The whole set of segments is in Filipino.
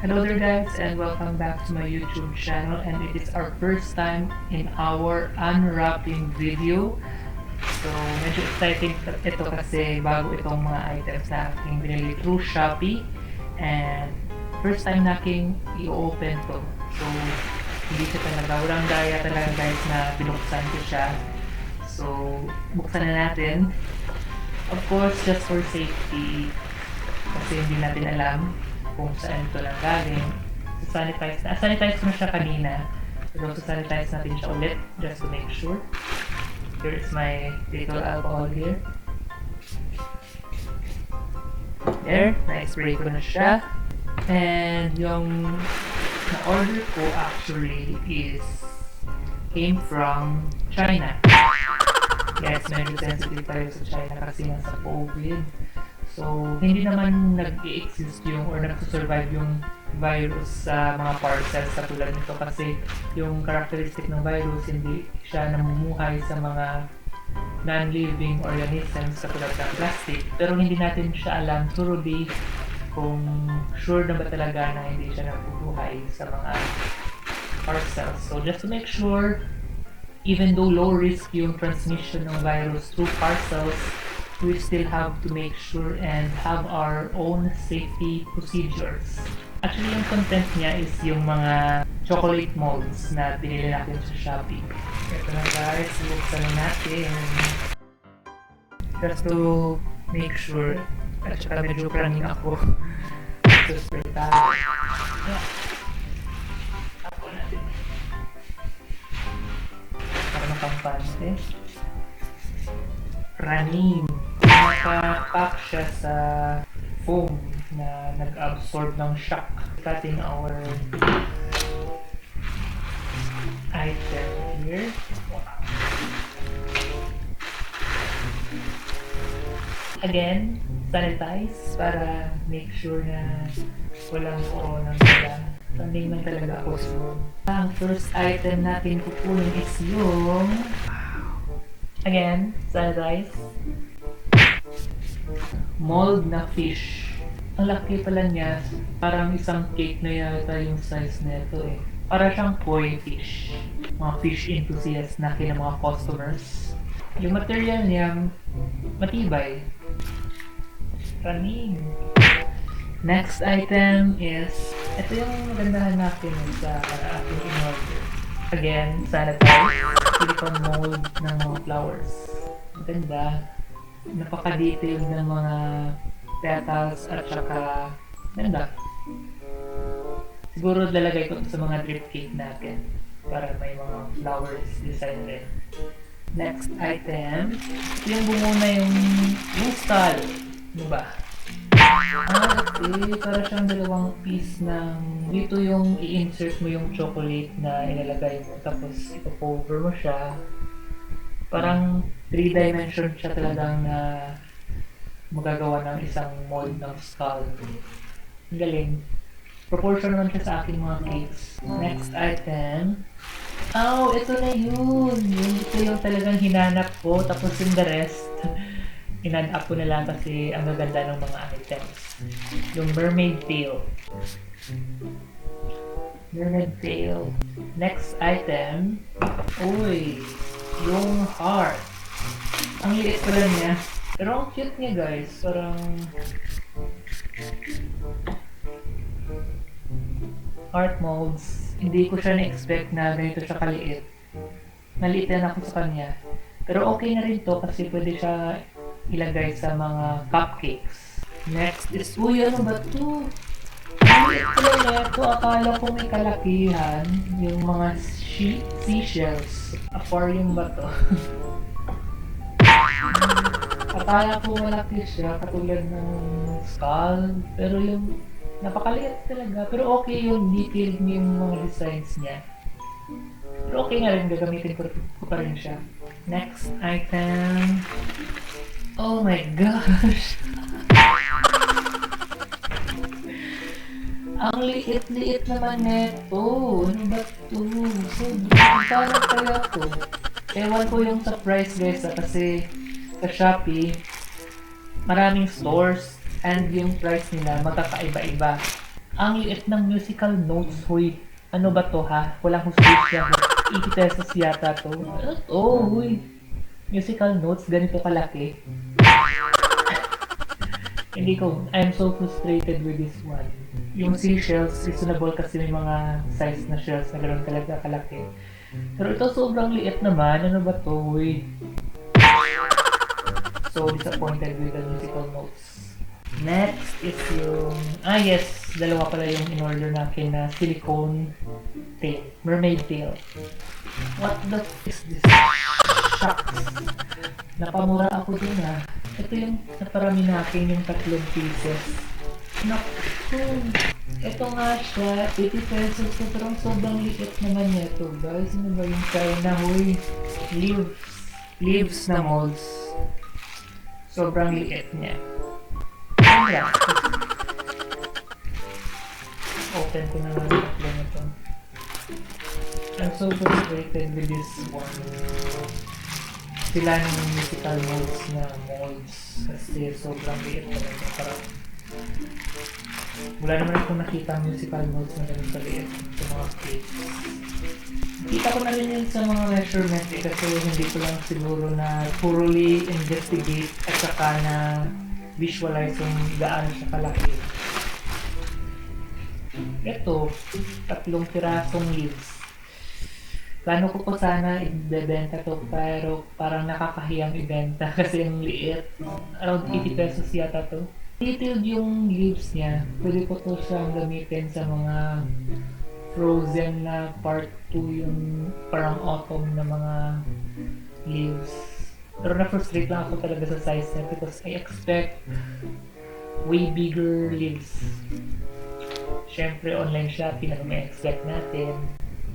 Hello there guys and welcome back to my YouTube channel, and it is our first time in our unwrapping video. So medyo exciting ito kasi bago itong mga items na aking binili through Shopee, and first time naking i-open to. So hindi siya talaga, walang daya talaga guys na binuksan ko siya. So buksan na natin. Of course, just for safety, kasi hindi natin alam kung saan ito lang galing. Sanitize ko na siya kanina, pero sanitize natin siya ulit just to make sure. Here's my little alcohol here. There, na-spray ko na siya. And yung na-order ko actually came from China. Yes, medyo sensitive tayo sa China kasi nasa COVID. So, hindi naman nag-i-exist yung or nag-survive yung virus sa mga parcels sa tulad nito, kasi yung characteristic ng virus, hindi siya namumuhay sa mga non-living organisms sa tulad ng plastic. Pero hindi natin siya alam thoroughly kung sure na ba talaga na hindi siya nabubuhay sa mga parcels. So, just to make sure, even though low risk yung transmission ng virus through parcels, we still have to make sure and have our own safety procedures. Actually, yung content niya is yung mga chocolate molds na binili natin sa Shopee. Ito na guys, buksan na natin. Just to make sure, at saka medyo praning ako. So, spray tayo. Ako natin. Para makampante. Praning. Naka-pack siya sa foam na nag-absorb ng shock. Cutting our item here. Again, sanitize para make sure na walang corona nila. Sanding man talaga ako. So, ang first item natin kukunin is yung again, sanitize. Mold na fish. Ang laki pala niya. Parang isang cake na yata yung size nito eh. Para siyang koi fish. Mga fish enthusiasts na kina mga customers. Yung material niya, matibay. Running. Next item is, ito yung magandahan natin sa ating in-order. Again, sanitize. Silicone mold ng mga flowers. Maganda. Napaka-detailed ng mga petals at saka ganda. Siguro lalagay ko sa mga drip cake natin para may mga flowers design rin. Next item, yung bumuna yung skull. Ano ba? Okay, para siyang dalawang piece ng dito yung i-insert mo yung chocolate na ilalagay mo, tapos ipo-cover mo siya. Parang 3-dimension siya talagang na magagawa ng isang mold ng skull. Ang galing. Proportion naman siya sa aking mga cakes. Next item. Oh, ito na yun! Ito yung talagang hinanap ko. Tapos yung the rest, in-add-up ko na lang kasi ang gaganda ng mga items. Yung mermaid tail. Mermaid tail. Next item. Uy! Yung heart. Ang liit pala niya. Pero ang cute niya guys. Parang heart molds. Hindi ko siya na-expect na ganito siya kaliit. Naliitan ako sa kanya. Pero okay na rin to kasi pwede siya ilagay sa mga cupcakes. Next is, uy, ano ba to? Ang liit pala nito. Akala ko may kalakihan. Yung mga seashells. Aquarium ba to? Akala ko malaki siya, katulad ng skull. Pero yung napakaliit talaga. Pero okay yung detailed niya yung mga designs niya. Pero okay na rin, gagamitin ko pa rin siya. Next item. Oh my gosh! Ang liit-liit naman neto. Ano ba ito? So, parang kaya to. Ewan ko yung sa price guys kasi sa Shopee, maraming stores and yung price nila magkakaiba-iba. Ang liit ng musical notes, huy. Ano ba to ha? Walang hustisya. 80 pesos yata to. Ano to, huy? Musical notes, ganito kalaki. Hindi ko, I'm so frustrated with this one. Yung seashells, reasonable kasi may mga size na shells na gano'n talaga kalaki. Pero ito sobrang liit naman. Ano ba to, huy? So disappointed with the musical notes. Next is yung... Ah yes, dalawa pala yung in-order natin na silicone tail. Mermaid tail. What the f is this? Shucks. Napamura ako dun ah. Ito yung naparami natin yung 3 pieces. Naku! Ito nga siya, 80 pesos. Pero sobrang liit naman nito guys. Ano ba yung China? Huy! Leaves na molds. Sobrang liit niya. Kaya, open ko na lang yung ito. I'm so frustrated with this one. Sila ng musical molds na molds. Kasi sobrang liit na ito. Parang wala naman akong nakita musical molds na ganun kaliit sa mga plates. Kita ko na rin yun sa mga measurement eh, kasi hindi ko lang siguro na thoroughly investigate at saka na visualize kung gaano siya kalaki. Ito, 3 pirasong leaves. Plano ko po sana ibebenta to pero parang nakakahiyang ibenta kasi yung liit. Around 80 pesos yata to. Detailed yung leaves niya. Pwede ko to siyang gamitin sa mga frozen na part 2 yung parang autumn na mga leaves. Pero na-frustrate lang ako talaga sa size niya because I expect way bigger leaves. Siyempre online shopping, ano may expect natin.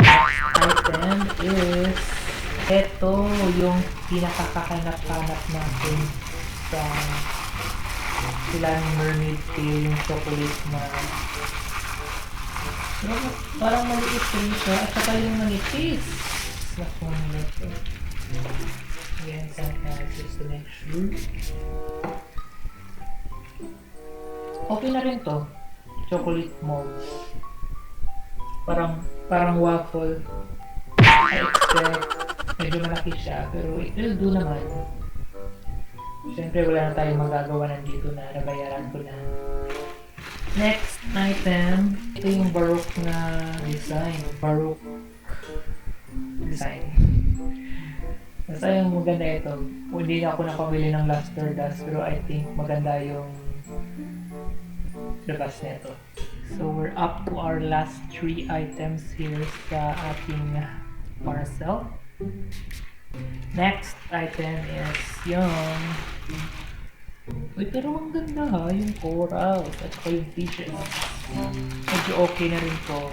Next item is ito yung pinakakahanap-hanap natin sa sila ng mermaid tail, yung chocolate na parang maliit rin siya at saka yung manipis. Naku, ito. Again, just to make sure. Okay na rin to. Chocolate molds. Parang waffle. I expect medyo malaki siya pero it will do naman. Siyempre wala na tayong magagawa nandito na nabayaran ko na. Next item, ito yung baroque na design. Baroque design. Basta yung maganda ito. Hindi na ako nakabili ng luster dust pero I think maganda yung labas nito. So we're up to our last 3 items here sa ating parcel. Next item is yung... Uy, pero ang ganda ha, yung corals at saka yung fishes. Medyo okay na rin to.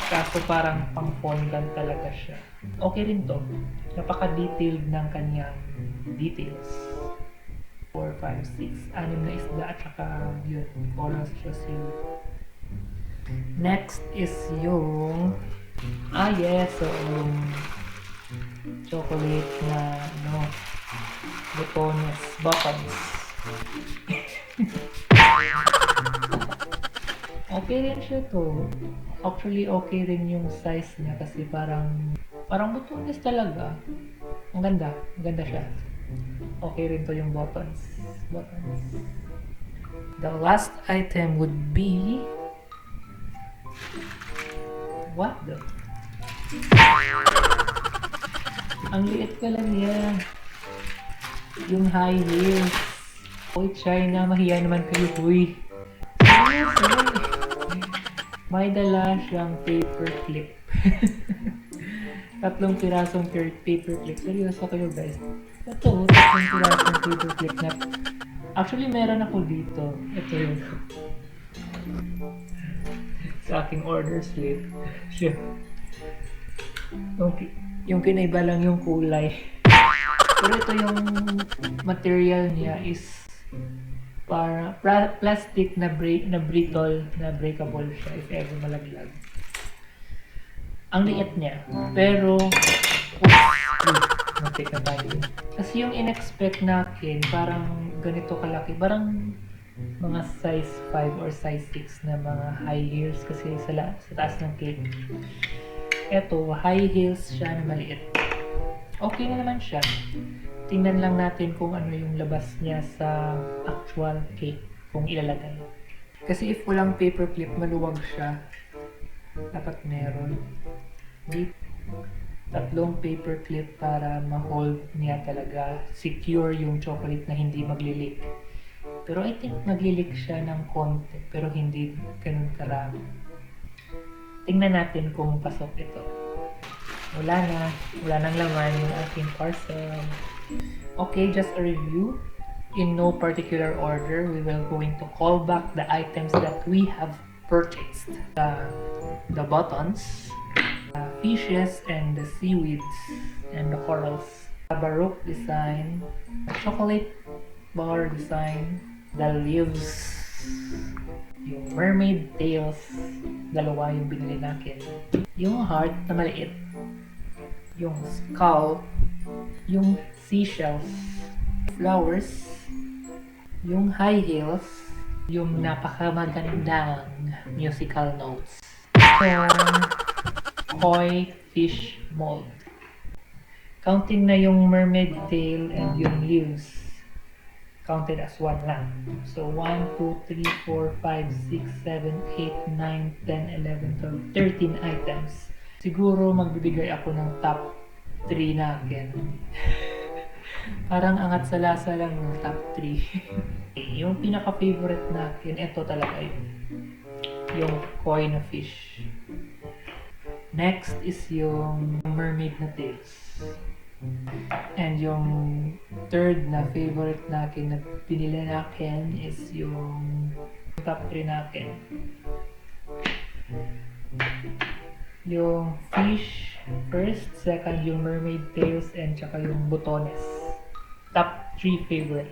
Kaso parang pang-fondant talaga siya. Okay rin to. Napaka-detailed ng kanyang details. 4, 5, 6, 6 na isda at saka yun, corals siya here. Next is yung... Ah yes, so yung chocolate na ano, buttons. Okay rin siya to. Actually, okay rin yung size niya kasi parang butones talaga. Ang ganda siya. Okay rin to yung buttons. The last item would be... What the? Ang liit ka lang yan. Yung high heels. Uy, China, mahiya naman kayo, huy. Yes, may dala siyang paper clip. 3 pirasong paper clip. Seryoso kayo, guys. Ito, 3 pirasong paper clip na. Actually, meron ako dito. Ito yun. Sa aking order slip. Siya. Okay. Yung kinaiba lang yung kulay. Pero ito yung material niya is para plastic na brittle, na breakable siya if ever malaglag. Ang liit niya. Pero matik na tayo. Kasi yung in-expect natin parang ganito kalaki. Parang mga size 5 or size 6 na mga high heels kasi sa taas ng cake. Eto, high heels siya na maliit. Okay na naman siya. Tingnan lang natin kung ano yung labas niya sa actual cake kung ilalagay. Kasi if walang paperclip, maluwag siya. Dapat meron. Dito, 3 paperclip para ma-hold niya talaga. Secure yung chocolate na hindi magli-leak. Pero I think magli-leak siya ng konti, pero hindi ganun karami. Tingnan natin kung pasok ito. Wala nang laman yung aking parcel. Okay, just a review. In no particular order, we will going to call back the items that we have purchased. The buttons, fishes and the seaweeds and the corals. The baroque design, the chocolate bar design, the leaves, yung mermaid tails, dalawa yung binili natin. Yung heart na maliit, yung skull, yung seashells, flowers, yung high heels, yung napakamagandang musical notes, yung koi fish mold. Counting na yung mermaid tail and yung leaves, counted as 1 lang. So 1, 2, 3, 4, 5, 6, 7, 8, 9, 10, 11, 12, 13 items. Siguro magbibigay ako ng top 3 na again. Parang angat sa lasa lang ng top 3. Yung pinaka-favorite natin, ito talaga yun. Yung koi na fish. Next is yung mermaid na tails. And yung third na favorite natin na pinili natin is yung top 3 natin. Yung fish first, second yung mermaid tails, and tsaka yung butones. Top 3 favorite.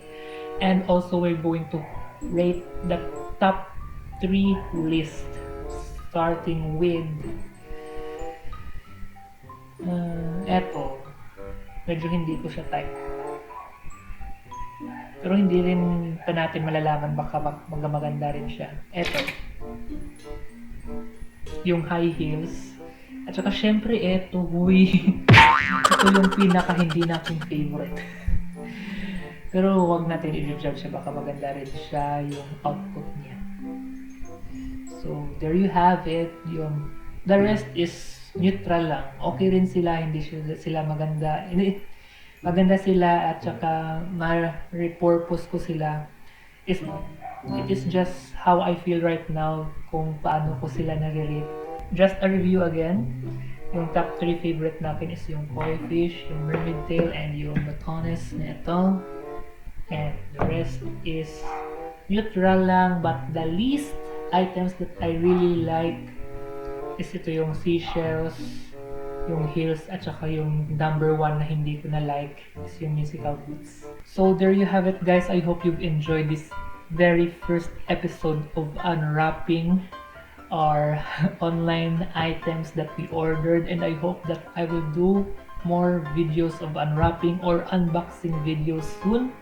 And also we're going to rate the top 3 list starting with eto. Medyo hindi ko siya type. Pero hindi rin pa natin malalaman, baka maganda rin siya. Eto. Yung high heels. At saka syempre eto, huy. Ito yung pinaka hindi natin favorite. Pero wag natin i-judge siya, baka maganda rin siya yung output niya. So, there you have it. The rest is neutral lang. Okay rin sila, hindi sila maganda. Maganda sila at saka ma-repurpose ko sila. It is just how I feel right now kung paano ko sila nare-rate. Just a review again. Yung top 3 favorite natin is yung koi fish, yung mermaid tail, and yung butones na ito. And the rest is neutral lang, but the least items that I really like is ito yung seashells, yung heels, at saka yung number 1 na hindi ko na like is yung musical boots. So there you have it guys. I hope you've enjoyed this very first episode of Unwrapping our online items that we ordered, and I hope that I will do more videos of unwrapping or unboxing videos soon.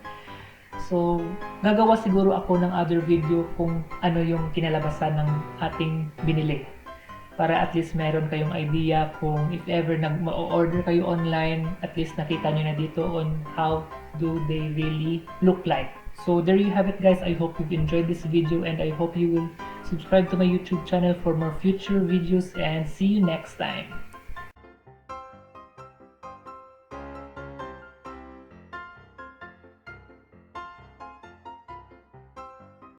So, gagawa siguro ako ng other video kung ano yung kinalabasan ng ating binili. Para at least meron kayong idea kung if ever ma-order kayo online, at least nakita nyo na dito on how do they really look like. So there you have it guys. I hope you've enjoyed this video, and I hope you will subscribe to my YouTube channel for more future videos, and see you next time.